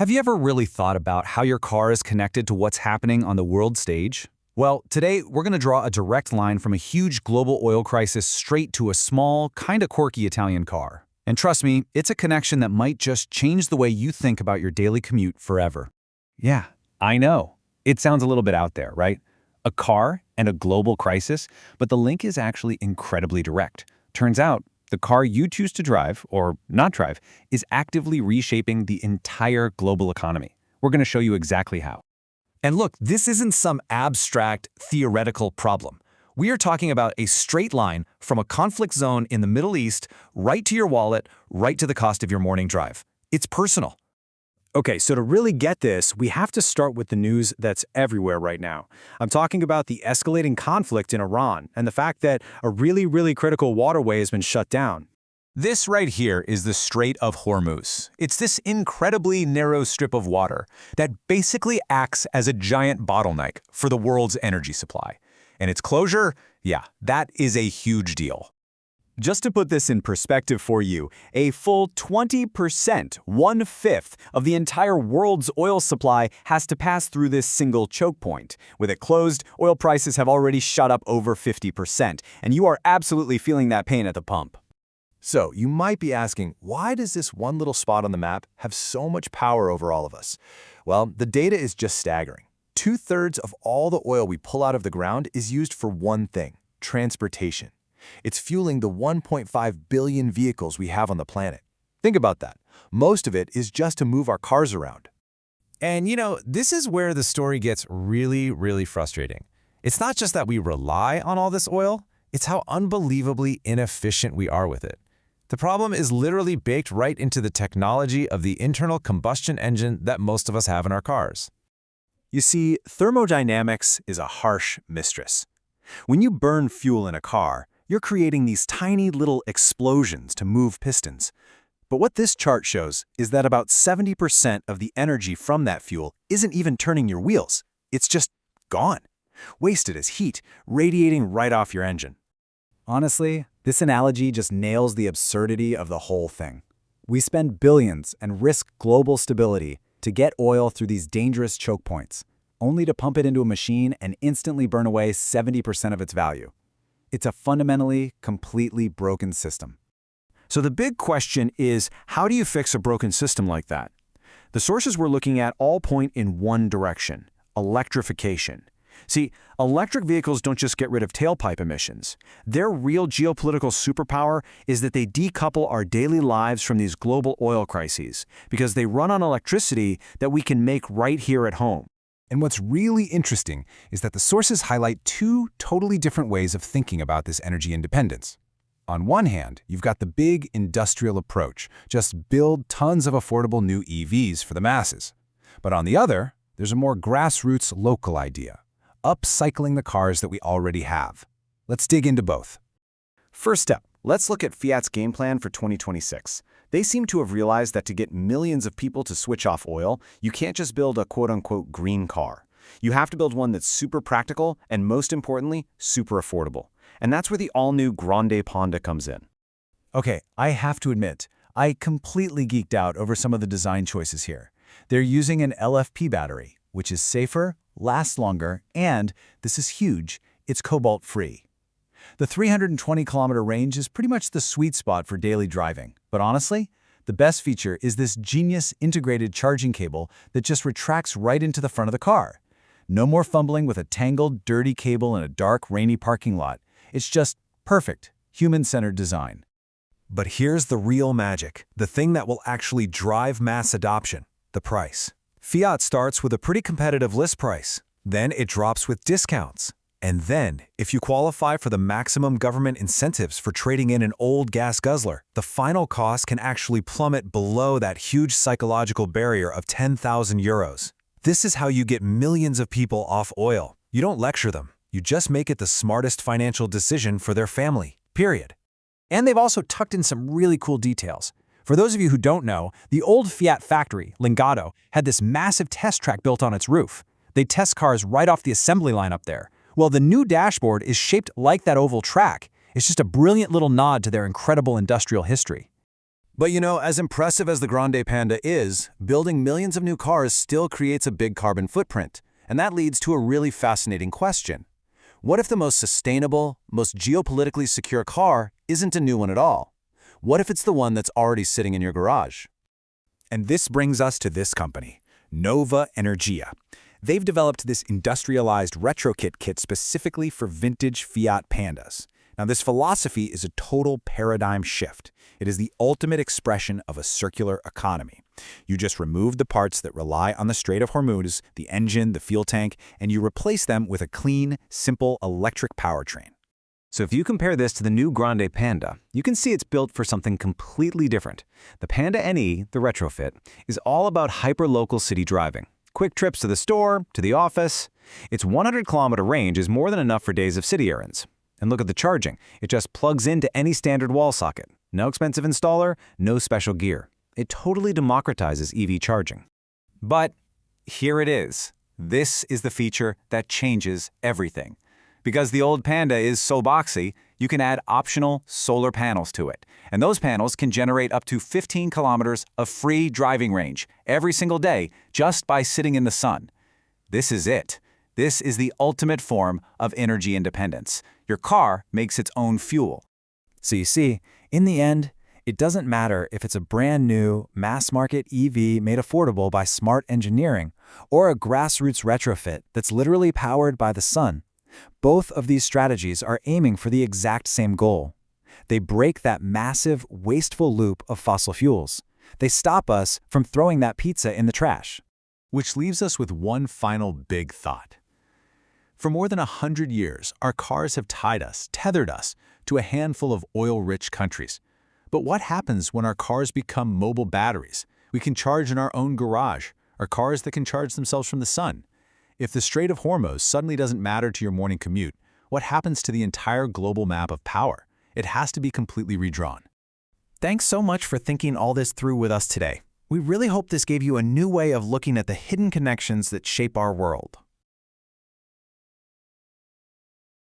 Have you ever really thought about how your car is connected to what's happening on the world stage? Well, today we're going to draw a direct line from a huge global oil crisis straight to a small, kinda quirky Italian car. And trust me, it's a connection that might just change the way you think about your daily commute forever. Yeah, I know. It sounds a little bit out there, right? A car and a global crisis, but the link is actually incredibly direct. Turns out, the car you choose to drive, or not drive, is actively reshaping the entire global economy. We're going to show you exactly how. And look, this isn't some abstract, theoretical problem. We are talking about a straight line from a conflict zone in the Middle East right to your wallet, right to the cost of your morning drive. It's personal. Okay, so to really get this, we have to start with the news that's everywhere right now. I'm talking about the escalating conflict in Iran and the fact that a really critical waterway has been shut down. This right here is the Strait of Hormuz. It's this incredibly narrow strip of water that basically acts as a giant bottleneck for the world's energy supply. And its closure, yeah, that is a huge deal. Just to put this in perspective for you, a full 20%, 1/5 of the entire world's oil supply has to pass through this single choke point. With it closed, oil prices have already shot up over 50%, and you are absolutely feeling that pain at the pump. So, you might be asking, why does this one little spot on the map have so much power over all of us? Well, the data is just staggering. 2/3 of all the oil we pull out of the ground is used for one thing: transportation. It's fueling the 1.5 billion vehicles we have on the planet. Think about that. Most of it is just to move our cars around. And this is where the story gets really frustrating. It's not just that we rely on all this oil, it's how unbelievably inefficient we are with it. The problem is literally baked right into the technology of the internal combustion engine that most of us have in our cars. You see, thermodynamics is a harsh mistress. When you burn fuel in a car, you're creating these tiny little explosions to move pistons. But what this chart shows is that about 70% of the energy from that fuel isn't even turning your wheels. It's just gone, wasted as heat, radiating right off your engine. Honestly, this analogy just nails the absurdity of the whole thing. We spend billions and risk global stability to get oil through these dangerous choke points, only to pump it into a machine and instantly burn away 70% of its value. It's a fundamentally, completely broken system. So the big question is, how do you fix a broken system like that? The sources we're looking at all point in one direction: electrification. See, electric vehicles don't just get rid of tailpipe emissions. Their real geopolitical superpower is that they decouple our daily lives from these global oil crises, because they run on electricity that we can make right here at home. And what's really interesting is that the sources highlight two totally different ways of thinking about this energy independence. On one hand, you've got the big industrial approach, just build tons of affordable new EVs for the masses. But on the other, there's a more grassroots local idea: upcycling the cars that we already have. Let's dig into both. First step, let's look at Fiat's game plan for 2026. They seem to have realized that to get millions of people to switch off oil, you can't just build a quote-unquote green car. You have to build one that's super practical and, most importantly, super affordable. And that's where the all-new Grande Panda comes in. Okay, I have to admit, I completely geeked out over some of the design choices here. They're using an LFP battery, which is safer, lasts longer, and, this is huge, it's cobalt-free. The 320-kilometer range is pretty much the sweet spot for daily driving. But honestly, the best feature is this genius integrated charging cable that just retracts right into the front of the car. No more fumbling with a tangled, dirty cable in a dark, rainy parking lot. It's just perfect, human-centered design. But here's the real magic, the thing that will actually drive mass adoption: the price. Fiat starts with a pretty competitive list price. Then it drops with discounts. And then, if you qualify for the maximum government incentives for trading in an old gas guzzler, the final cost can actually plummet below that huge psychological barrier of 10,000 euros. This is how you get millions of people off oil. You don't lecture them. You just make it the smartest financial decision for their family. Period. And they've also tucked in some really cool details. For those of you who don't know, the old Fiat factory, Lingotto, had this massive test track built on its roof. They test cars right off the assembly line up there. Well, the new dashboard is shaped like that oval track. It's just a brilliant little nod to their incredible industrial history. But as impressive as the Grande Panda is, building millions of new cars still creates a big carbon footprint. And that leads to a really fascinating question. What if the most sustainable, most geopolitically secure car isn't a new one at all? What if it's the one that's already sitting in your garage? And this brings us to this company, Nova Energia. They've developed this industrialized retrokit kit specifically for vintage Fiat Pandas. Now, this philosophy is a total paradigm shift. It is the ultimate expression of a circular economy. You just remove the parts that rely on the Strait of Hormuz, the engine, the fuel tank, and you replace them with a clean, simple electric powertrain. So if you compare this to the new Grande Panda, you can see it's built for something completely different. The Panda NE, the retrofit, is all about hyper-local city driving. Quick trips to the store, to the office. Its 100-kilometer range is more than enough for days of city errands. And look at the charging. It just plugs into any standard wall socket. No expensive installer, no special gear. It totally democratizes EV charging. But here it is. This is the feature that changes everything. Because the old Panda is so boxy, you can add optional solar panels to it. And those panels can generate up to 15 kilometers of free driving range every single day just by sitting in the sun. This is it. This is the ultimate form of energy independence. Your car makes its own fuel. So you see, in the end, it doesn't matter if it's a brand new, mass-market EV made affordable by smart engineering or a grassroots retrofit that's literally powered by the sun. Both of these strategies are aiming for the exact same goal. They break that massive, wasteful loop of fossil fuels. They stop us from throwing that pizza in the trash. Which leaves us with one final big thought. For more than 100 years, our cars have tethered us to a handful of oil-rich countries. But what happens when our cars become mobile batteries? We can charge in our own garage, or cars that can charge themselves from the sun. If the Strait of Hormuz suddenly doesn't matter to your morning commute, what happens to the entire global map of power? It has to be completely redrawn. Thanks so much for thinking all this through with us today. We really hope this gave you a new way of looking at the hidden connections that shape our world.